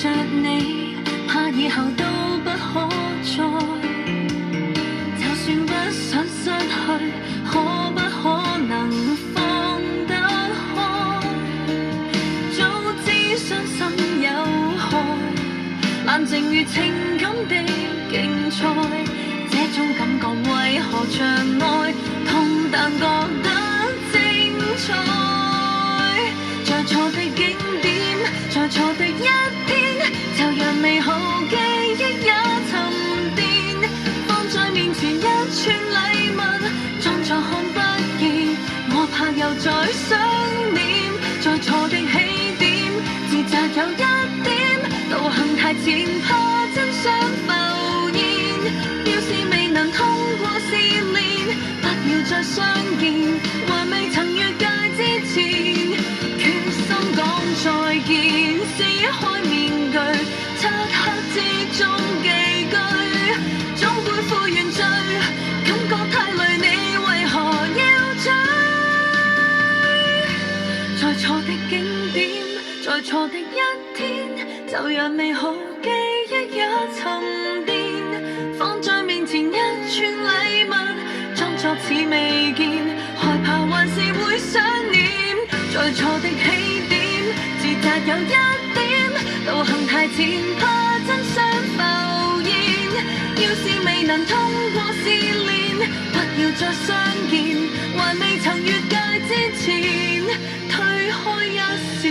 着你，怕以後都不可再。就算不想失去，可不可能放得開？早知傷心有害，冷靜如情感的競賽，這種感覺為何像愛？痛但覺得精彩。在錯的景點，在錯的一天，就讓美好記憶也沉澱。放在面前一串禮物，裝作看不見，我怕又再想念。在錯的起點，自責有一點，道行太淺，怕真相浮現。要是未能通過試煉，不要再相見，還未曾越界之前，決心講再見，撕開面具，漆黑之中寄居，總背負原罪，感覺太累，你為何要追？在錯的景點，在錯的一天，就讓美好記憶也沉澱。放在面前一串禮物，裝作似未見，害怕還是會想念。在錯的起點，自責有一點，道行太淺，怕真相浮現。要是未能通過試煉，不要再相見，還未曾越界之前，退開一線。